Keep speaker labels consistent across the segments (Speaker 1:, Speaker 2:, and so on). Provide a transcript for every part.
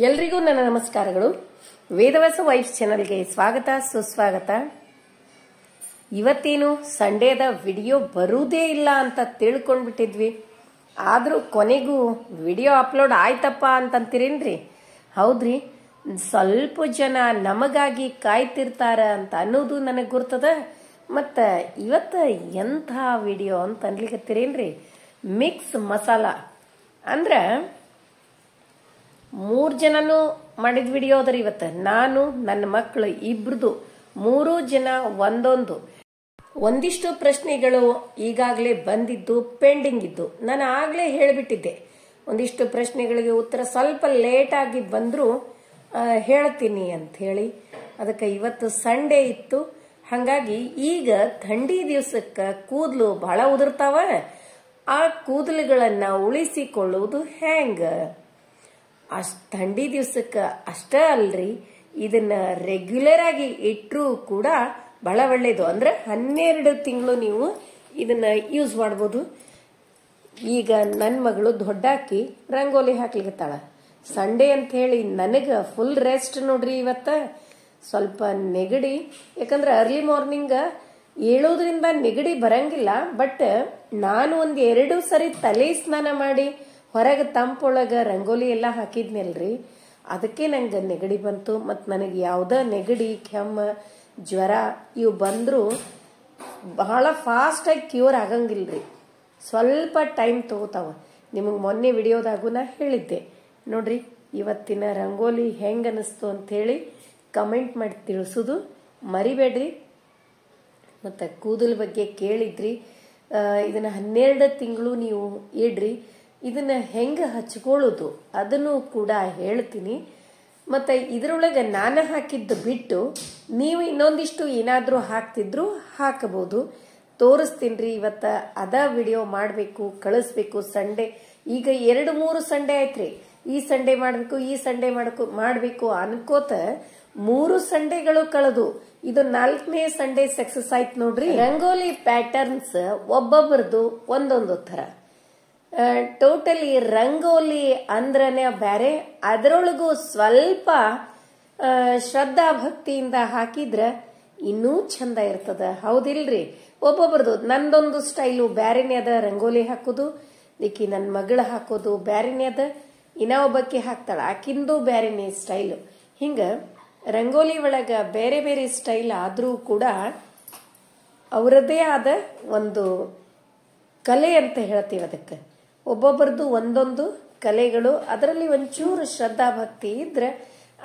Speaker 1: ಎಲ್ರಿಗೂ ನನ್ನ ನಮಸ್ಕಾರಗಳು. ವೇದವ್ಯಾಸ ವೈಫ್ಸ್ ಚಾನೆಲ್ಗೆ ಸ್ವಾಗತ ಸುಸ್ವಾಗತ. ಇವತ್ತೇನು ಸಂಡೇದ ವಿಡಿಯೋ ಬರುವುದೇ ಇಲ್ಲ ಅಂತ ತಿಳ್ಕೊಂಡ್ಬಿಟ್ಟಿದ್ವಿ. ಆದ್ರೂ ಕೊನೆಗೂ ವಿಡಿಯೋ ಅಪ್ಲೋಡ್ ಆಯ್ತಪ್ಪ ಅಂತಂತೀರೇನ್ರಿ? ಹೌದ್ರಿ, ಸ್ವಲ್ಪ ಜನ ನಮಗಾಗಿ ಕಾಯ್ತಿರ್ತಾರ ಅಂತ ಅನ್ನೋದು ನನಗೆ ಗುರ್ತದ. ಮತ್ತು ಇವತ್ತು ಎಂಥ ವಿಡಿಯೋ ಅಂತ ಅನ್ಲಿಕತ್ತೀರೇನ್ರಿ? ಮಿಕ್ಸ್ ಮಸಾಲ ಅಂದ್ರೆ 3 ಜನನು ಮಾಡಿದ ವಿಡಿಯೋ ಅದ್ರಿ ಇವತ್ತು. ನಾನು, ನನ್ನ ಮಕ್ಕಳು ಇಬ್ರದು 3 ಜನ ಒಂದಿಷ್ಟು ಪ್ರಶ್ನೆಗಳು ಈಗಾಗಲೇ ಬಂದಿದ್ದು, ಪೆಂಡಿಂಗ್ ಇದ್ದು. ನಾನು ಆಗ್ಲೇ ಹೇಳಿಬಿಟ್ಟಿದ್ದೆ, ಒಂದಿಷ್ಟು ಪ್ರಶ್ನೆಗಳಿಗೆ ಉತ್ತರ ಸ್ವಲ್ಪ ಲೇಟ್ ಆಗಿ ಬಂದ್ರು ಹೇಳ್ತೀನಿ ಅಂತ ಹೇಳಿ. ಅದಕ್ಕೆ ಇವತ್ತು ಸಂಡೇ ಇತ್ತು, ಹಾಗಾಗಿ ಈಗ ಥಂಡಿ ದಿವಸಕ್ಕೆ ಕೂದಲು ಬಹಳ ಉದುರ್ತಾವ. ಆ ಕೂದಲುಗಳನ್ನ ಉಳಿಸಿಕೊಳ್ಳುವುದು ಹೆಂಗ? ಥಂಡಿ ದಿವಸಕ್ಕೆ ಅಷ್ಟೇ ಅಲ್ರಿ, ಇದನ್ನ ರೆಗ್ಯುಲರ್ ಆಗಿ ಇಟ್ಟರೂ ಕೂಡ ಬಹಳ ಒಳ್ಳೇದು. ಅಂದ್ರೆ 12 ತಿಂಗಳು ನೀವು ಇದನ್ನ ಯೂಸ್ ಮಾಡ್ಬೋದು. ಈಗ ನನ್ನ ಮಗಳು ದೊಡ್ಡಾಕಿ ರಂಗೋಲಿ ಹಾಕ್ಲಿಕತ್ತಾಳ. ಸಂಡೇ ಅಂತ ಹೇಳಿ ನನಗೆ ಫುಲ್ ರೆಸ್ಟ್ ನೋಡ್ರಿ. ಇವತ್ತ ಸ್ವಲ್ಪ ನೆಗಡಿ, ಯಾಕಂದ್ರೆ ಅರ್ಲಿ ಮಾರ್ನಿಂಗ್ ಏಳೋದ್ರಿಂದ ನೆಗಡಿ ಬರಂಗಿಲ್ಲ. ಬಟ್ ನಾನು 2 ಸರಿ ತಲೆ ಸ್ನಾನ ಮಾಡಿ ಹೊರಗೆ ತಂಪೊಳಗ ರಂಗೋಲಿ ಎಲ್ಲ ಹಾಕಿದ್ನಲ್ರಿ, ಅದಕ್ಕೆ ನಂಗೆ ನೆಗಡಿ ಬಂತು. ಮತ್ತು ನನಗೆ ಯಾವುದೇ ನೆಗಡಿ, ಕೆಮ್ಮ, ಜ್ವರ ಇವು ಬಂದರೂ ಬಹಳ ಫಾಸ್ಟಾಗಿ ಕ್ಯೂರ್ ಆಗಂಗಿಲ್ರಿ, ಸ್ವಲ್ಪ ಟೈಮ್ ತಗೋತಾವ. ನಿಮಗೆ ಮೊನ್ನೆ ವಿಡಿಯೋದಾಗೂ ನಾ ಹೇಳಿದ್ದೆ ನೋಡ್ರಿ. ಇವತ್ತಿನ ರಂಗೋಲಿ ಹೆಂಗೆ ಅನಿಸ್ತು ಅಂಥೇಳಿ ಕಮೆಂಟ್ ಮಾಡಿ ತಿಳಿಸೋದು ಮರಿಬೇಡ್ರಿ. ಮತ್ತು ಕೂದಲ ಬಗ್ಗೆ ಕೇಳಿದ್ರಿ, ಇದನ್ನು 12 ತಿಂಗಳು ನೀವು ಇಡ್ರಿ. ಇದನ್ನ ಹೆಂಗೆ ಹಚ್ಕೊಳ್ಳೋದು ಅದನ್ನು ಕೂಡ ಹೇಳ್ತೀನಿ. ಮತ್ತು ಇದರೊಳಗೆ ನಾನು ಹಾಕಿದ್ದು ಬಿಟ್ಟು ನೀವು ಇನ್ನೊಂದಿಷ್ಟು ಏನಾದರೂ ಹಾಕ್ತಿದ್ರು ಹಾಕಬಹುದು, ತೋರಿಸ್ತೀನಿ. ಇವತ್ತು ಅದ ವಿಡಿಯೋ ಮಾಡಬೇಕು, ಕಳಿಸ್ಬೇಕು. ಸಂಡೇ ಈಗ 2-3 ಸಂಡೇ ಆಯ್ತ್ರಿ. ಈ ಸಂಡೇ ಮಾಡಬೇಕು, ಈ ಸಂಡೇ ಮಾಡಬೇಕು ಅನ್ಕೋತ 3 ಸಂಡೇಗಳು ಕಳೆದು ಇದು 4ನೇ ಸಂಡೇ ಸಕ್ಸಸ್ ಆಯ್ತು ನೋಡ್ರಿ. ರಂಗೋಲಿ ಪ್ಯಾಟರ್ನ್ಸ್ ಒಬ್ಬೊಬ್ಬರದು ಒಂದೊಂದು ಥರ. ಟೋಟಲಿ ರಂಗೋಲಿ ಅಂದ್ರನೇ ಬ್ಯಾರೆ, ಅದರೊಳಗೂ ಸ್ವಲ್ಪ ಶ್ರದ್ಧಾ ಭಕ್ತಿಯಿಂದ ಹಾಕಿದ್ರ ಇನ್ನೂ ಚಂದ ಇರ್ತದ. ಹೌದಿಲ್ರಿ? ಒಬ್ಬೊಬ್ರದು ನಂದೊಂದು ಸ್ಟೈಲು ಬ್ಯಾರೆನೇ ಅದ ರಂಗೋಲಿ ಹಾಕೋದು, ಈಕಿ ನನ್ನ ಮಗಳು ಹಾಕೋದು ಬ್ಯಾರೆನೇ ಅದ, ಇನ್ನ ಒಬ್ಬಕ್ಕೆ ಹಾಕ್ತಾಳ ಆಕಿಂದು ಬ್ಯಾರೆನೇ ಸ್ಟೈಲು. ಹಿಂಗ ರಂಗೋಲಿ ಒಳಗ ಬೇರೆ ಬೇರೆ ಸ್ಟೈಲ್ ಆದ್ರೂ ಕೂಡ ಅವರದೇ ಆದ ಒಂದು ಕಲೆ ಅಂತ ಹೇಳ್ತೀವಿ ಅದಕ್ಕೆ. ಒಬ್ಬೊಬ್ಬರದು ಒಂದೊಂದು ಕಲೆಗಳು, ಅದರಲ್ಲಿ ಒಂಚೂರು ಶ್ರದ್ಧಾ ಭಕ್ತಿ ಇದ್ರೆ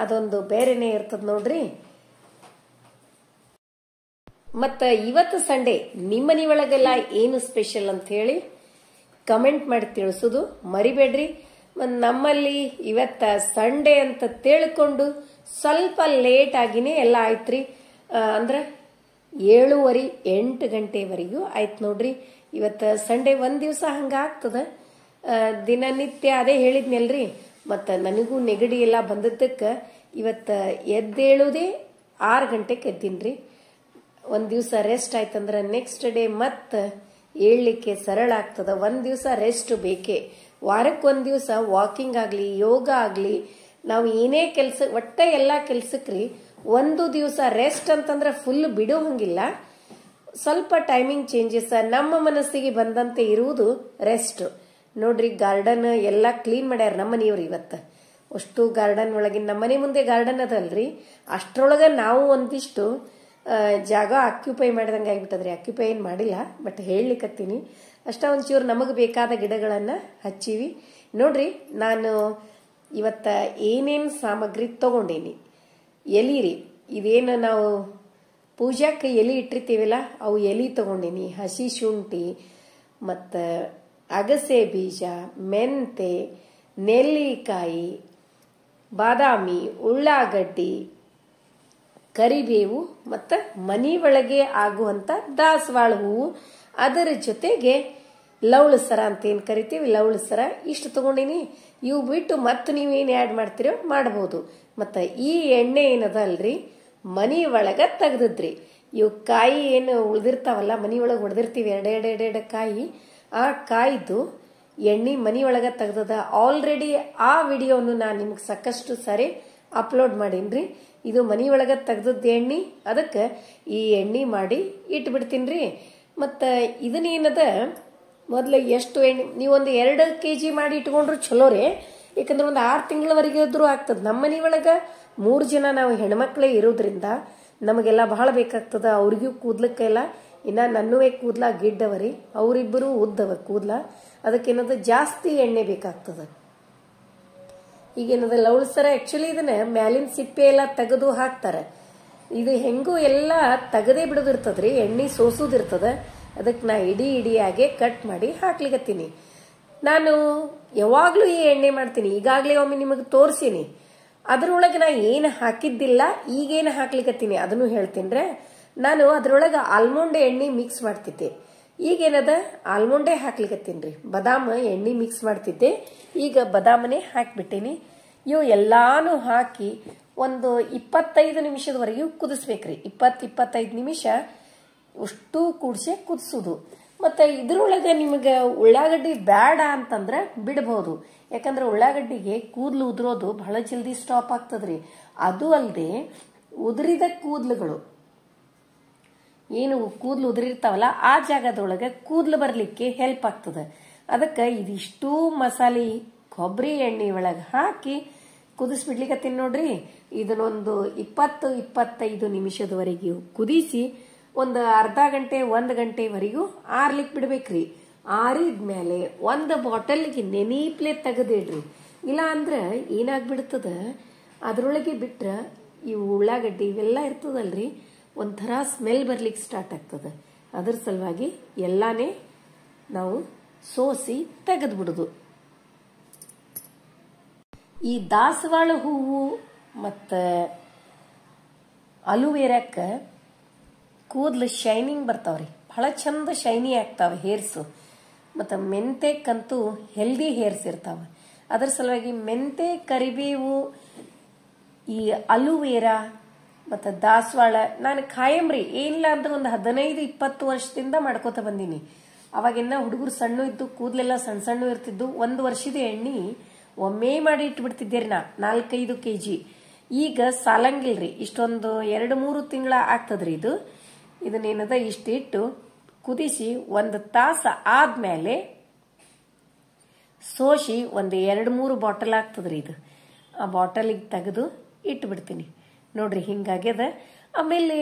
Speaker 1: ಅದೊಂದು ಬೇರೆನೆ ಇರ್ತದ ನೋಡ್ರಿ. ಮತ್ತ ಇವತ್ತು ಸಂಡೇ ನಿಮ್ಮ ಮನಿ ಒಳಗೆಲ್ಲ ಏನು ಸ್ಪೆಷಲ್ ಅಂತ ಹೇಳಿ ಕಮೆಂಟ್ ಮಾಡಿ ತಿಳಿಸೋದು ಮರಿಬೇಡ್ರಿ. ನಮ್ಮಲ್ಲಿ ಇವತ್ತ ಸಂಡೇ ಅಂತ ತಿಳ್ಕೊಂಡು ಸ್ವಲ್ಪ ಲೇಟ್ ಆಗಿನೇ ಎಲ್ಲ ಆಯ್ತ್ರಿ. ಅಂದ್ರೆ 7:30-8 ಗಂಟೆವರೆಗೂ ಆಯ್ತು ನೋಡ್ರಿ. ಇವತ್ತು ಸಂಡೇ ಒಂದ್ ದಿವಸ ಹಂಗ ಆಗ್ತದ. ದಿನನಿತ್ಯ ಅದೇ ಹೇಳಿದ್ನಲ್ರಿ. ಮತ್ತು ನನಗೂ ನೆಗಡಿ ಎಲ್ಲ ಬಂದದ್ದಕ್ಕೆ ಇವತ್ತು ಎದ್ದೇಳುವುದೇ 6 ಗಂಟೆಗೆ ಎದ್ದೀನ್ರಿ. ಒಂದು ದಿವಸ ರೆಸ್ಟ್ ಆಯ್ತಂದ್ರೆ ನೆಕ್ಸ್ಟ್ ಡೇ ಮತ್ತೆ ಏಳಲಿಕ್ಕೆ ಸರಳ ಆಗ್ತದ. ಒಂದು ದಿವಸ ರೆಸ್ಟ್ ಬೇಕೇ. ವಾರಕ್ಕೆ 1 ದಿವಸ ವಾಕಿಂಗ್ ಆಗಲಿ, ಯೋಗ ಆಗಲಿ, ನಾವು ಏನೇ ಕೆಲಸ ಒಟ್ಟ ಎಲ್ಲ ಕೆಲ್ಸಕ್ರಿ 1 ದಿವಸ ರೆಸ್ಟ್ ಅಂತಂದ್ರೆ ಫುಲ್ ಬಿಡೋ ಹಂಗಿಲ್ಲ. ಸ್ವಲ್ಪ ಟೈಮಿಂಗ್ ಚೇಂಜಸ್ ನಮ್ಮ ಮನಸ್ಸಿಗೆ ಬಂದಂತೆ ಇರುವುದು ರೆಸ್ಟ್ ನೋಡ್ರಿ. ಗಾರ್ಡನ್ ಎಲ್ಲ ಕ್ಲೀನ್ ಮಾಡ್ಯಾರ ನಮ್ಮ ಮನೆಯವ್ರು ಇವತ್ತು. ಅಷ್ಟು ಗಾರ್ಡನ್ ಒಳಗಿನ ನಮ್ಮ ಮನೆ ಮುಂದೆ ಗಾರ್ಡನ್ ಅದಲ್ರಿ, ಅಷ್ಟ್ರೊಳಗ ನಾವು ಒಂದಿಷ್ಟು ಜಾಗ ಆಕ್ಯುಪೈ ಮಾಡಿದಂಗೆ ಆಗ್ಬಿಟ್ಟದ್ರಿ. ಆಕ್ಯುಪೈ ಏನು ಮಾಡಿಲ್ಲ, ಬಟ್ ಹೇಳಲಿಕ್ಕತ್ತೀನಿ ಅಷ್ಟ. ಒಂಚೂರು ನಮಗೆ ಬೇಕಾದ ಗಿಡಗಳನ್ನ ಹಚ್ಚಿವಿ ನೋಡ್ರಿ. ನಾನು ಇವತ್ತ ಏನೇನು ಸಾಮಗ್ರಿ ತಗೊಂಡೇನಿ. ಎಲಿ ರೀ, ಇದೇನು ನಾವು ಪೂಜಾಕ್ಕೆ ಎಲೆ ಇಟ್ಟಿರ್ತೀವಲ್ಲ ಅವು ಎಲೆ ತಗೊಂಡೇನಿ. ಹಸಿ ಶುಂಠಿ ಮತ್ತು ಅಗಸೆ ಬೀಜ, ಮೆಂತೆ, ನೆಲ್ಲಿಕಾಯಿ, ಬಾದಾಮಿ, ಉಳ್ಳಾಗಡ್ಡಿ, ಕರಿಬೇವು ಮತ್ತು ಮನಿ ಒಳಗೆ ಆಗುವಂತ ದಾಸವಾಳ ಹೂವು, ಅದರ ಜೊತೆಗೆ ಲವಳ ಸರ ಅಂತ ಏನು ಕರಿತೀವಿ, ಲವಳ ಸರ ಇಷ್ಟು ತಗೊಂಡಿನಿ. ಇವು ಬಿಟ್ಟು ಮತ್ತೆ ನೀವೇನು ಆ್ಯಡ್ ಮಾಡ್ತೀರೋ ಮಾಡಬಹುದು. ಮತ್ತು ಈ ಎಣ್ಣೆ ಏನದ ಅಲ್ರಿ ಮನಿ ಒಳಗ ತೆಗ್ದದ್ರಿ. ಇವು ಕಾಯಿ ಏನು ಉಳ್ದಿರ್ತಾವಲ್ಲ, ಮನಿ ಒಳಗೆ ಹೊಡೆದಿರ್ತೀವಿ ಎರಡೆರಡು ಕಾಯಿ, ಆ ಕಾಯ್ದು ಎಣ್ಣೆ ಮನಿಯೊಳಗ ತೆಗ್ದದ. ಆಲ್ರೆಡಿ ಆ ವಿಡಿಯೋನು ನಾನು ನಿಮ್ಗೆ ಸಾಕಷ್ಟು ಸಾರಿ ಅಪ್ಲೋಡ್ ಮಾಡೀನ್ರಿ. ಇದು ಮನಿಯೊಳಗ ತೆಗ್ದದ್ದು ಎಣ್ಣೆ, ಅದಕ್ಕೆ ಈ ಎಣ್ಣೆ ಮಾಡಿ ಇಟ್ಬಿಡ್ತೀನಿ. ಮತ್ತು ಇದನ್ನೇನದ ಮೊದಲು ಎಷ್ಟು ಎಣ್ಣೆ ನೀವೊಂದು 2 kg ಮಾಡಿ ಇಟ್ಕೊಂಡ್ರು ಚಲೋ ರೀ. ಯಾಕಂದ್ರೆ ಒಂದು 6 ತಿಂಗಳವರೆಗೆ ಇದ್ರೂ ಆಗ್ತದೆ. ನಮ್ಮ ಮನೆಯೊಳಗೆ 3 ಜನ ನಾವು ಹೆಣ್ಮಕ್ಳೇ ಇರೋದ್ರಿಂದ ನಮಗೆಲ್ಲ ಬಹಳ ಬೇಕಾಗ್ತದ. ಅವ್ರಿಗೂ ಕೂದ್ಲಕ್ಕೆಲ್ಲ ಇನ್ನು ನನ್ನವೇ ಕೂದ್ಲ ಗಿಡ್ಡವರಿ, ಅವರಿಬ್ಬರು ಉದ್ದವ ಕೂದ್ಲ, ಅದಕ್ಕೇನದ ಜಾಸ್ತಿ ಎಣ್ಣೆ ಬೇಕಾಗ್ತದೆ. ಈಗೇನದ ಲವಳ್ಸರ ಆಕ್ಚುಲಿ ಇದನ್ನ ಮ್ಯಾಲಿನ ಸಿಪ್ಪೆ ಎಲ್ಲ ತೆಗೆದು ಹಾಕ್ತಾರೆ. ಇದು ಹೆಂಗೂ ಎಲ್ಲ ತೆಗದೇ ಬಿಡೋದಿರ್ತದ್ರಿ, ಎಣ್ಣೆ ಸೋಸೋದಿರ್ತದ. ಅದಕ್ಕೆ ನಾ ಇಡಿಯಾಗೆ ಕಟ್ ಮಾಡಿ ಹಾಕ್ಲಿಕತ್ತೀನಿ. ನಾನು ಯಾವಾಗ್ಲೂ ಈ ಎಣ್ಣೆ ಮಾಡ್ತೀನಿ. ಈಗಾಗಲೇ ಒಮ್ಮೆ ನಿಮಗೆ ತೋರಿಸೀನಿ. ಅದ್ರೊಳಗೆ ನಾ ಏನು ಹಾಕಿದ್ದಿಲ್ಲ, ಈಗೇನು ಹಾಕ್ಲಿಕತ್ತೀನಿ ಅದನ್ನು ಹೇಳ್ತೀನಿ. ನಾನು ಅದ್ರೊಳಗೆ ಆಲ್ಮಂಡ್ ಎಣ್ಣೆ ಮಿಕ್ಸ್ ಮಾಡ್ತಿದ್ದೆ. ಈಗೇನದ ಆಲ್ಮಂಡೇ ಹಾಕ್ಲಿಕತ್ತೀನಿ. ಬಾದಾಮ್ ಎಣ್ಣೆ ಮಿಕ್ಸ್ ಮಾಡ್ತಿದ್ದೆ, ಈಗ ಬಾದಾಮನೇ ಹಾಕಿಬಿಟ್ಟೇನಿ. ಇವು ಎಲ್ಲಾನು ಹಾಕಿ ಒಂದು 25 ನಿಮಿಷದವರೆಗೂ ಕುದಿಸ್ಬೇಕ್ರಿ. 20-25 ನಿಮಿಷ ಅಷ್ಟು ಕೂಡಿಸಿ ಕುದಿಸೋದು. ಮತ್ತು ಇದ್ರೊಳಗೆ ನಿಮಗೆ ಉಳ್ಳಾಗಡ್ಡಿ ಬೇಡ ಅಂತಂದ್ರೆ ಬಿಡಬಹುದು. ಯಾಕಂದ್ರೆ ಉಳ್ಳಾಗಡ್ಡಿಗೆ ಕೂದಲು ಉದುರೋದು ಬಹಳ ಜಲ್ದಿ ಸ್ಟಾಪ್ ಆಗ್ತದ್ರಿ. ಅದು ಅಲ್ಲದೆ ಉದುರಿದ ಕೂದಲುಗಳು ಏನು ಕೂದಲು ಉದುರಿರ್ತಾವಲ್ಲ ಆ ಜಾಗದೊಳಗೆ ಕೂದಲು ಬರಲಿಕ್ಕೆ ಹೆಲ್ಪ್ ಆಗ್ತದೆ. ಅದಕ್ಕೆ ಇದಿಷ್ಟು ಮಸಾಲೆ ಕೊಬ್ಬರಿ ಎಣ್ಣೆ ಒಳಗೆ ಹಾಕಿ ಕುದಿಸ್ಬಿಡ್ಲಿಕ್ಕತ್ತೀನಿ ನೋಡ್ರಿ. ಇದನ್ನೊಂದು 20-25 ನಿಮಿಷದವರೆಗೂ ಕುದಿಸಿ ಒಂದು ಅರ್ಧ ಗಂಟೆ 1 ಗಂಟೆವರೆಗೂ ಆರ್ಲಿಕ್ಕೆ ಬಿಡ್ಬೇಕ್ರಿ. ಆರಿದ್ಮೇಲೆ ಒಂದು ಬಾಟಲ್ಗೆ ನೆನೀಪ್ಲೆ ತೆಗೆದಿಡ್ರಿ. ಇಲ್ಲ ಅಂದ್ರೆ ಏನಾಗ್ಬಿಡ್ತದ, ಅದ್ರೊಳಗೆ ಬಿಟ್ರೆ ಈ ಉಳ್ಳಾಗಡ್ಡಿ ಇವೆಲ್ಲ ಇರ್ತದಲ್ರಿ, ಒಂಥರ ಸ್ಮೆಲ್ ಬರ್ಲಿಕ್ಕೆ ಸ್ಟಾರ್ಟ್ ಆಗ್ತದೆ. ಅದ್ರ ಸಲುವಾಗಿ ಎಲ್ಲಾನೇ ನಾವು ಸೋಸಿ ತೆಗೆದು ಬಿಡುದು. ಈ ದಾಸವಾಳ ಹೂವು ಮತ್ತು ಅಲುವೇರಾಕ್ಕೆ ಕೂದಲು ಶೈನಿಂಗ್ ಬರ್ತಾವ್ರಿ, ಬಹಳ ಚಂದ ಶೈನಿ ಆಗ್ತಾವೆ ಹೇರ್ಸು. ಮತ್ತು ಮೆಂತೆಕ್ಕಂತೂ ಹೆಲ್ದಿ ಹೇರ್ಸ್ ಇರ್ತಾವೆ. ಅದರ ಸಲುವಾಗಿ ಮೆಂತೆ, ಕರಿಬೇವು, ಈ ಅಲುವೇರಾ ಮತ್ತು ದಾಸವಾಳ ನಾನು ಖಾಯಂರಿ ಏನಿಲ್ಲ ಅಂದ್ರೆ ಒಂದು 15-20 ವರ್ಷದಿಂದ ಮಾಡ್ಕೋತ ಬಂದೀನಿ. ಅವಾಗಿನ್ನ ಹುಡುಗರು ಸಣ್ಣ ಇದ್ದು ಕೂದಲೆಲ್ಲ ಸಣ್ಣ ಸಣ್ಣ ಇರ್ತಿದ್ದು. 1 ವರ್ಷದ ಎಣ್ಣೆ ಒಮ್ಮೆ ಮಾಡಿ ಇಟ್ಬಿಡ್ತಿದ್ದೇರಿ ನಾ 4-5 kg. ಈಗ ಸಾಲಂಗಿಲ್ರಿ, ಇಷ್ಟೊಂದು 2-3 ತಿಂಗಳ ಆಗ್ತದ್ರಿ. ಇದನ್ನೇನದ ಇಷ್ಟಿಟ್ಟು ಕುದಿಸಿ 1 ತಾಸು ಆದ್ಮೇಲೆ ಸೋಸಿ ಒಂದು 2-3 ಬಾಟಲ್ ಆಗ್ತದ್ರಿ. ಆ ಬಾಟಲಿಗೆ ತೆಗೆದು ಇಟ್ಬಿಡ್ತೀನಿ ನೋಡ್ರಿ. ಹಿಂಗಾಗ್ಯದ. ಆಮೇಲೆ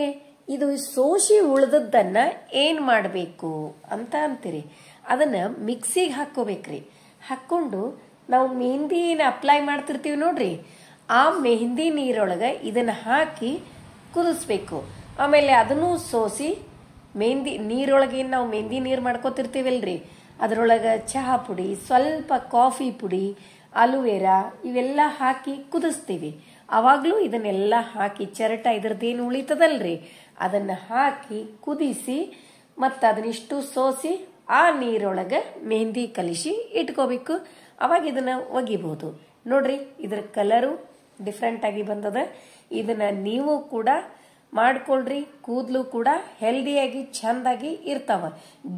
Speaker 1: ಇದು ಸೋಸಿ ಉಳ್ದದ್ದನ್ನ ಏನ್ ಮಾಡಬೇಕು ಅಂತ ಅಂತೀರಿ, ಅದನ್ನ ಮಿಕ್ಸಿಗೆ ಹಾಕೋಬೇಕ್ರಿ. ಹಾಕೊಂಡು ನಾವು ಮೆಹಂದಿನ ಅಪ್ಲೈ ಮಾಡ್ತಿರ್ತೀವಿ ನೋಡ್ರಿ, ಆ ಮೆಹಂದಿ ನೀರೊಳಗೆ ಇದನ್ನ ಹಾಕಿ ಕುದಿಸ್ಬೇಕು. ಆಮೇಲೆ ಅದನ್ನು ಸೋಸಿ ಮೆಹಂದಿ ನೀರೊಳಗೆ ನಾವು ಮೆಹಂದಿ ನೀರು ಮಾಡ್ಕೋತಿರ್ತೀವಲ್ರಿ, ಅದರೊಳಗೆ ಚಹಾ ಪುಡಿ, ಸ್ವಲ್ಪ ಕಾಫಿ ಪುಡಿ, ಅಲುವೇರಾ ಇವೆಲ್ಲ ಹಾಕಿ ಕುದಿಸ್ತೀವಿ. ಅವಾಗ್ಲೂ ಇದನ್ನೆಲ್ಲ ಹಾಕಿ ಚರಟ ಇದ್ರದ್ದೇನು ಉಳಿತದಲ್ರಿ ಅದನ್ನ ಹಾಕಿ ಕುದಿಸಿ ಮತ್ತು ಅದನ್ನಿಷ್ಟು ಸೋಸಿ ಆ ನೀರೊಳಗೆ ಮೆಹಂದಿ ಕಲಿಸಿ ಇಟ್ಕೋಬೇಕು. ಅವಾಗ ಇದನ್ನ ಒಗಿಬಹುದು ನೋಡ್ರಿ. ಇದ್ರ ಕಲರು ಡಿಫ್ರೆಂಟ್ ಆಗಿ ಬಂದದ. ಇದನ್ನ ನೀವು ಕೂಡ ಮಾಡ್ಕೊಳ್ರಿ. ಕೂದಲು ಕೂಡ ಹೆಲ್ದಿಯಾಗಿ ಚಂದಾಗಿ ಇರ್ತಾವ.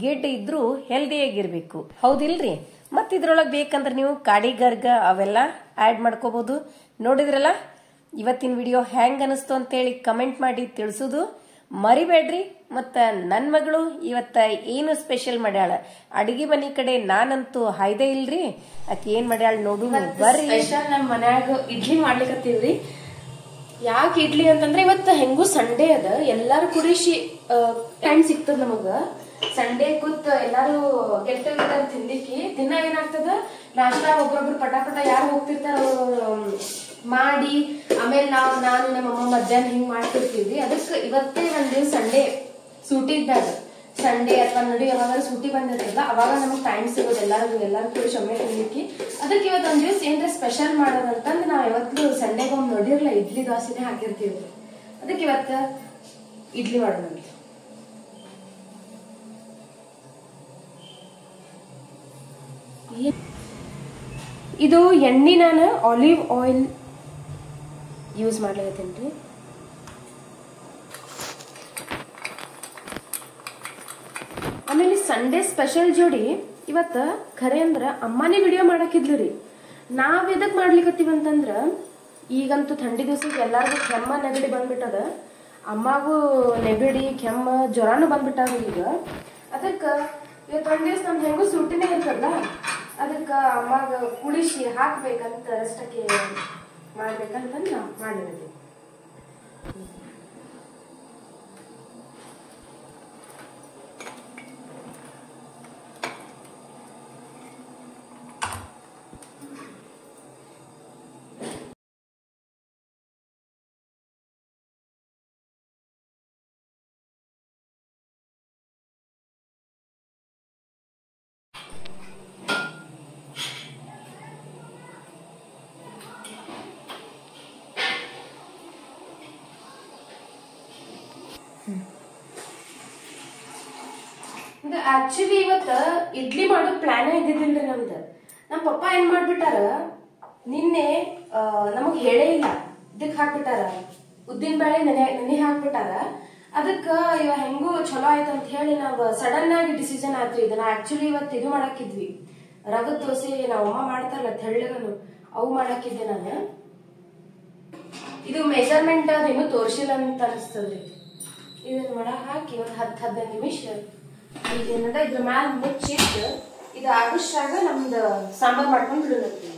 Speaker 1: ಗಿಡ್ ಇದ್ರೂ ಹೆಲ್ದಿಯಾಗಿರ್ಬೇಕು, ಹೌದಿಲ್ರಿ? ಮತ್ ಇದ್ರೊಳಗೆ ಬೇಕಂದ್ರೆ ನೀವು ಕಾಡಿಗರ್ಗ ಅವೆಲ್ಲ ಆಡ್ ಮಾಡ್ಕೋಬಹುದು. ನೋಡಿದ್ರಲ್ಲ ಇವತ್ತಿನ ವಿಡಿಯೋ ಹೆಂಗ್ ಅನಿಸ್ತು ಅಂತೇಳಿ ಕಮೆಂಟ್ ಮಾಡಿ ತಿಳಿಸೋದು ಮರಿಬೇಡ್ರಿ. ಮತ್ತ ನನ್ ಮಗಳು ಇವತ್ತ ಏನು ಸ್ಪೆಷಲ್ ಮಾಡ್ಯಾಳ ಅಡಿಗೆ ಮನಿ ಕಡೆ ನಾನಂತೂ ಹಾಯ್ದೆ ಇಲ್ರಿ. ಆಕಿ ಏನ್ ಮಾಡ್ಯಾಳ ನೋಡು ಬರ್ರಿ.
Speaker 2: ಸ್ಪೆಷಲ್ ನಮ್ ಮನ್ಯಾಗ ಇಡ್ಲಿ ಮಾಡ್ಲಿಕತ್ತೀವ್ರಿ. ಯಾಕೆ ಇಡ್ಲಿ ಅಂತಂದ್ರೆ ಇವತ್ತ ಹೆಂಗೂ ಸಂಡೇ ಅದ, ಎಲ್ಲಾರು ಕುಡಿಸಿ ಟೈಮ್ ಸಿಗ್ತದ ನಮಗ. ಸಂಡೇ ಕೂತ್ ಎಲ್ಲಾರು ಗೆಟ್ ಟುಗೆದರ್ ತಿಂದಿಕ್ಕಿ ದಿನ ಏನಾಗ್ತದ, ನಾಷ್ಟಾ ಒಬ್ರೊಬ್ರು ಪಟಾಪಟ ಯಾರು ಹೋಗ್ತಿರ್ತಾರ ಮಾಡಿ, ಆಮೇಲೆ ನಾನು ನಮ್ಮಮ್ಮ ಮಧ್ಯಾಹ್ನ ಹಿಂಗ್ ಮಾಡ್ತಿರ್ತೀವಿ. ಅದಕ್ಕೆ ಇವತ್ತೇ ಒಂದ್ ದಿವ್ಸ ಸಂಡೇ ಸೂಟಿ ಇದ್ದಾಗ, ಸಂಡೇ ಅಥವಾ ನಡು ಯಾವಾಗ ಸೂಟಿ ಬಂದಿರ್ತದ ಅವಾಗ ನಮಗ್ ಟೈಮ್ ಸಿಗೋದು ಎಲ್ಲಾರು ಕೂಡ ಶೊಮ್ಮೆ ತಿನ್ಲಿಕ್ಕೆ. ಅದಕ್ಕೆ ಇವತ್ತು ಒಂದ್ ದಿವ್ಸ ಏನ್ರ ಸ್ಪೆಷಲ್ ಮಾಡೋದಂತಂದ್ರೆ ನಾವ್ ಯಾವತ್ತು ಸಂಡೇಗೆ ಒಮ್ಮೆ ನೋಡಿರ್ಲ ಇಡ್ಲಿ ದೋಸೆನೆ ಹಾಕಿರ್ತೀವಿ. ಅದಕ್ಕೆ ಇವತ್ತ ಇಡ್ಲಿ ಮಾಡೋಣ. ಇದು ಎಣ್ಣೆ ನಾನು ಆಲಿವ್ ಆಯಿಲ್ ಯೂಸ್ ಮಾಡ್ಲಿಕತ್ತೀನಿ. ಆಮೇಲೆ ಸಂಡೇ ಸ್ಪೆಷಲ್ ಜೋಡಿ ಇವತ್ತ ಖರೆ ಅಂದ್ರ ಅಮ್ಮನೇ ವಿಡಿಯೋ ಮಾಡಾಕಿದ್ಲು ರೀ. ನಾವ್ ಎದಕ್ ಮಾಡ್ಲಿಕತ್ತೀವಂತಂದ್ರ ಈಗಂತೂ ಥಂಡಿ ದಿವ್ಸಕ್ಕೆ ಎಲ್ಲಾರ್ಗು ಕೆಮ್ಮ ನೆಗಡಿ ಬಂದ್ಬಿಟ್ಟದ. ಅಮ್ಮಗೂ ನೆಗಡಿ ಕೆಮ್ಮ ಜ್ವರಾನು ಬಂದ್ಬಿಟ್ಟಾವ ಈಗ. ಅದಕ್ಕ ಇವತ್ತು ಒಂದ್ ದಿವ್ಸ ನಮ್ದು ಹೆಂಗೂ ಸುಟ್ಟಿನೇ ಇರ್ತದಲ್ಲ, ಅದಕ್ಕ ಅಮ್ಮಾಗ ಕುಡಿಸಿ ಹಾಕ್ಬೇಕಂತ ಅಷ್ಟಕ್ಕೆ ಮಾಡ್ಬೇಕಂತ ಮಾಡಿರೋದು. ಆಕ್ಚುಲಿ ಇವತ್ತ ಇಡ್ಲಿ ಮಾಡೋ ಪ್ಲಾನ್ ಇದ್ದಿದ್ದಿಲ್ರಿ ನಮ್ದು. ನಮ್ ಪಪ್ಪ ಏನ್ ಮಾಡ್ಬಿಟ್ಟಾರ, ನಿನ್ನೆ ನಮಗ್ ಹೇಳೇ ಇಲ್ಲ, ಇದಕ್ ಹಾಕ್ಬಿಟ್ಟಾರ, ಉದ್ದಿನ ಬೇಳೆ ನೆನೆ ಹಾಕ್ಬಿಟ್ಟಾರ. ಅದಕ್ಕ ಇವ ಹೆಂಗೂ ಚಲೋ ಆಯ್ತು ಅಂತ ಹೇಳಿ ನಾವ್ ಸಡನ್ ಆಗಿ ಡಿಸಿಷನ್ ಆದ್ರಿ. ಇದನ್ನ ಆಕ್ಚುಲಿ ಇವತ್ತು ಇದು ಮಾಡಾಕಿದ್ವಿ, ರಗದ್ ದೋಸೆ ನಾವ್ ಅಮ್ಮ ಮಾಡ್ತಾರಲ್ಲ ತೆಳ್ಳಗನು, ಅವು ಮಾಡಾಕಿದ್ದೆ ನಾನು. ಇದು ಮೆಜರ್ಮೆಂಟ್ ಅದೇನು ತೋರ್ಸಿಲ್ಲ ಅಂತ ಅನಿಸ್ತದ್ರಿ. ಇದನ್ನ ಒಳ ಹಾಕಿ ಒಂದ್ 10-15 ನಿಮಿಷ ಈಗ ಏನದ ಇದ್ರ ಮ್ಯಾಲ ಮುಚ್ಚಿಟ್ಟು ಇದು ಆಗುಷ್ಟಾಗ ನಮ್ದು ಸಾಂಬಾರ್ ಮಾಡ್ಕೊಂಡು ಬಿಡೋದಕ್ಕೆ.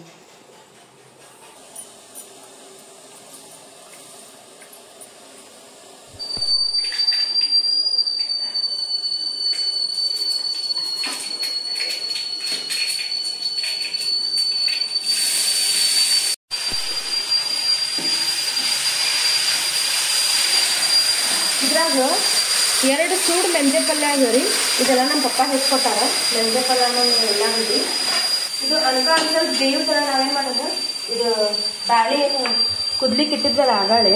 Speaker 2: ಇದ್ರಾಗ 2 ಸೂಡ್ ಮೆಂತೆ ಪಲ್ಯ ಆಗ್ರಿ. ಇದೆಲ್ಲ ನಮ್ಮ ಪಪ್ಪ ಹೆಚ್ಕೊತಾರ. ಮೆಂತೆ ಪಲ್ಯನ ಎಲ್ಲ ಬಿಡಿ. ಇದು ಅನ್ಕ ಸ್ವಲ್ಪ ಬೇವು ತರ ನಾವೇನ್ ಮಾಡೋದು, ಇದು ಬ್ಯಾಳೆ ಕುದ್ಲಿಕ್ಕೆ ಇಟ್ಟಿದ್ವಲ್ಲ ಆಗಾಳೆ,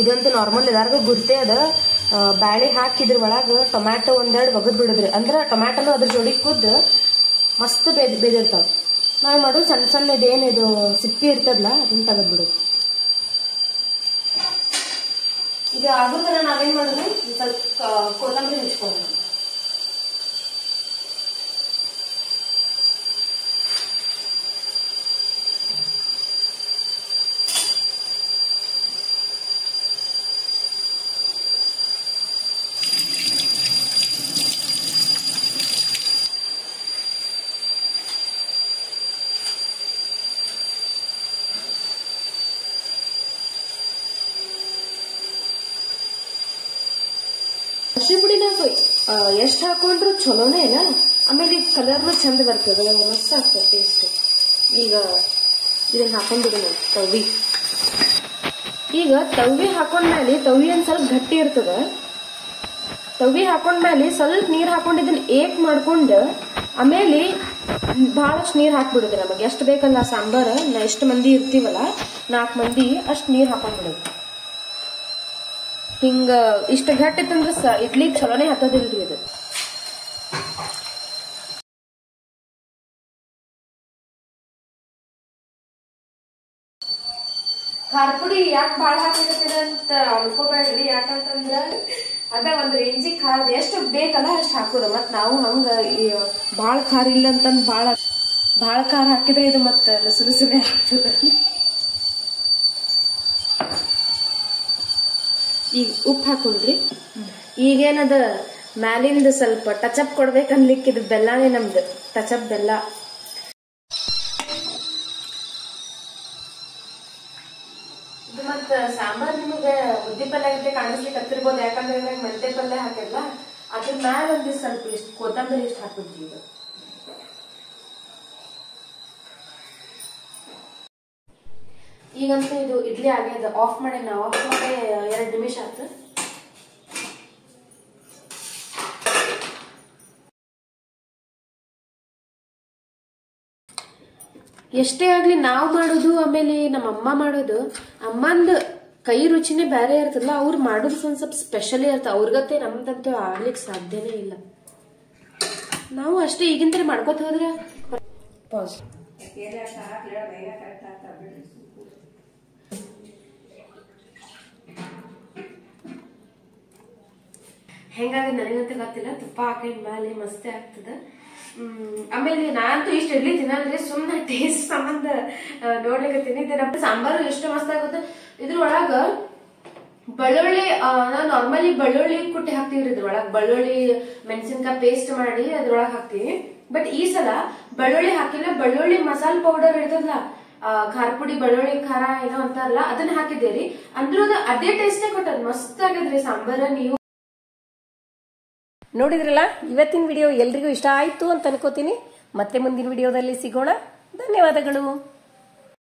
Speaker 2: ಇದಂತೂ ನಾರ್ಮಲ್ ಎಲ್ಲಾರ್ಗು ಗುರ್ತೆ ಅದ. ಬ್ಯಾಳೆ ಹಾಕಿದ್ರ ಒಳಗ ಟೊಮ್ಯಾಟೊ ಒಂದೆರಡು ಒಗದ್ ಬಿಡಿದ್ರಿ ಅಂದ್ರ ಟೊಮ್ಯಾಟೊನು ಅದ್ರ ಜೋಡಿ ಕುದ್ದು ಮಸ್ತ್ ಬೇದಿರ್ತಾವ. ನಾವ್ ಮಾಡೋದು ಸಣ್ಣ ಸಣ್ಣ ಇದೇನಿದು ಸಿಪ್ಪಿ ಇರ್ತದಲ್ಲ ಅದನ್ನ ತೆಗದ್ ಬಿಡೋದು. ಇದು ಆಗೋದರ ನಾವೇನ್ ಮಾಡೋದು, ಸ್ವಲ್ಪ ಕೊತ್ತಂಬರಿ ಹೆಚ್ಕೊಳ್ಳೋಣ. ಅರ್ಶಿ ಪುಡಿ ನಾವು ಎಷ್ಟು ಹಾಕೊಂಡ್ರು ಚಲೋನೇ ಇಲ್ಲ. ಆಮೇಲೆ ಈಗ ಕಲರ್ನು ಚಂದ ಬರ್ತದೆ, ಮಸ್ತ್ ಆಗ್ತದೆ ಟೇಸ್ಟ್. ಈಗ ಇದನ್ನ ಹಾಕೊಂಡ್ಬಿಡು ತವ್ವಿ. ಈಗ ತವ್ವಿ ಹಾಕೊಂಡ್ಮೇಲೆ ತವ್ವಿ ಒಂದ್ ಸ್ವಲ್ಪ ಗಟ್ಟಿ ಇರ್ತದ. ತವ್ವಿ ಹಾಕೊಂಡ್ಮೇಲೆ ಸ್ವಲ್ಪ ನೀರ್ ಹಾಕೊಂಡು ಇದನ್ನ ಏಕ್ ಮಾಡ್ಕೊಂಡು ಆಮೇಲೆ ಬಹಳಷ್ಟು ನೀರ್ ಹಾಕ್ಬಿಡುದು. ನಮಗೆ ಎಷ್ಟು ಬೇಕಲ್ಲ ಸಾಂಬಾರ್, ಎಷ್ಟು ಮಂದಿ ಇರ್ತೀವಲ್ಲ 4 ಮಂದಿ ಅಷ್ಟು ನೀರ್ ಹಾಕೊಂಡ್ಬಿಡುದು. ಹಿಂಗ ಇಷ್ಟ ಗಟ್ಟಿತ್ತಂದ್ರ ಇಡ್ಲಿ ಚಲೋನೆ ಹತ್ತದಿಲ್ರಿ ಇದು. ಖಾರ ಪುಡಿ ಯಾಕೆ ಬಾಳ ಹಾಕಬೇಕಂತ ಅನ್ಕೋಬೇಡ್ರಿ. ಯಾಕಂತಂದ್ರ ಅದ ಒಂದ್ ರೇಂಜಿಗೆ ಖಾರ ಎಷ್ಟು ಬೇಕಲ್ಲ ಅಷ್ಟು ಹಾಕೋದ. ಮತ್ ನಾವು ಹಂಗ ಬಾಳ ಖಾರ ಇಲ್ಲ ಅಂತಂದ್ ಬಾಳ ಖಾರ ಹಾಕಿದ್ರೆ ಇದು ಮತ್ತ ಲಸುಲುಸುನೆ ಆಗ್ತದ. ಈಗ ಉಪ್ಪು ಹಾಕೊಂಡ್ರಿ. ಈಗೇನದ ಮ್ಯಾಲಿಂದ ಸ್ವಲ್ಪ ಟಚಪ್ ಕೊಡ್ಬೇಕನ್ಲಿಕ್ಕಿದ್ ಬೆಲ್ಲಾನೇ ನಮ್ದು ಟಚಪ್ ಬೆಲ್ಲ. ಇದು ಮತ್ತ ಸಾಂಬಾರ್ ನಿಮಗೆ ಉದ್ದಿ ಪಲ್ಯ ಗಂಟೆ ಕಾಣಿಸ್ಲಿಕ್ಕೆ ಹತ್ತಿರ್ಬೋದು. ಯಾಕಂದ್ರೆ ಇವಾಗ ಮೆಂತೆ ಪಲ್ಯ ಹಾಕಿಲ್ಲ, ಅದ್ರ ಮ್ಯಾಲ ಒಂದ್ ಸ್ವಲ್ಪ ಇಷ್ಟು ಕೊತ್ತಂಬರಿ ಇಷ್ಟು ಹಾಕಿದ್ವಿ. ಇದು ಈಗಂತೂ ಇದು ಇಡ್ಲಿ ಆಗ್ಯದ. ಆಫ್ ಮಾಡಿ 2 ನಿಮಿಷ ಆಯ್ತು. ಎಷ್ಟೇ ಆಗ್ಲಿ ನಾವು ಮಾಡೋದು ಆಮೇಲೆ ನಮ್ಮ ಅಮ್ಮ ಮಾಡೋದು, ಅಮ್ಮಂದ ಕೈ ರುಚಿನೇ ಬೇರೆ ಇರ್ತದಲ್ಲ. ಅವ್ರು ಮಾಡೋದು ಒಂದ್ ಸ್ವಲ್ಪ ಸ್ಪೆಷಲೇ ಇರ್ತದೆ. ಅವ್ರಿಗತ್ತೆ ನಮ್ದಂತೂ ಆಗ್ಲಿಕ್ಕೆ ಸಾಧ್ಯನೇ ಇಲ್ಲ. ನಾವು ಅಷ್ಟೇ ಈಗಿಂತ ಮಾಡ್ಕೋತ ಹೋದ್ರೆ ಪಾಸ್. ಹೆಂಗಾಗಿ ನನಗಂತ ಗೊತ್ತಿಲ್ಲ. ತುಪ್ಪ ಹಾಕಿದ ಮೇಲೆ ಮಸ್ತ್ ಆಗ್ತದ. ಆಮೇಲೆ ನಾನಂತೂ ಇಷ್ಟ ಇಡ್ಲಿ ತಿನ್ನಲ್ರಿ, ಸುಮ್ಮನೆ ಟೇಸ್ಟ್ ಸಂಬಂಧ ನೋಡ್ಲಿಕ್ಕೆ ನಮ್ಮ ಸಾಂಬಾರು ಎಷ್ಟು ಮಸ್ತ್ ಆಗುತ್ತೆ. ಇದ್ರೊಳಗ ಬೆಳ್ಳುಳ್ಳಿ ನಾವು ನಾರ್ಮಲಿ ಬೆಳ್ಳುಳ್ಳಿ ಕುಟ್ಟಿ ಹಾಕ್ತಿವ್ರಿ. ಇದ್ರೊಳಗ ಬೆಳ್ಳುಳ್ಳಿ ಮೆಣಸಿನ್ಕಾಯಿ ಪೇಸ್ಟ್ ಮಾಡಿ ಅದ್ರೊಳಗ ಹಾಕ್ತಿವಿ. ಬಟ್ ಈ ಸಲ ಬೆಳ್ಳುಳ್ಳಿ ಹಾಕಿಲ್ಲ, ಬೆಳ್ಳುಳ್ಳಿ ಮಸಾಲ ಪೌಡರ್ ಇರ್ತದಲ್ಲ, ಖಾರ ಪುಡಿ, ಬೆಳ್ಳುಳ್ಳಿ ಖಾರ ಏನೋ ಅಂತಾರಲ್ಲ, ಅದನ್ನ ಹಾಕಿದ್ದೇರಿ. ಅಂದ್ರೂ ಅದೇ ಟೇಸ್ಟೇ ಕೊಟ್ಟದ್, ಮಸ್ತ್ ಆಗಿದ್ರಿ ಸಾಂಬಾರ. ನೀವು
Speaker 1: ನೋಡಿದ್ರಲ್ಲ, ಇವತ್ತಿನ ವಿಡಿಯೋ ಎಲ್ರಿಗೂ ಇಷ್ಟ ಆಯ್ತು ಅಂತ ಅನ್ಕೋತೀನಿ. ಮತ್ತೆ ಮುಂದಿನ ವಿಡಿಯೋದಲ್ಲಿ ಸಿಗೋಣ. ಧನ್ಯವಾದಗಳು.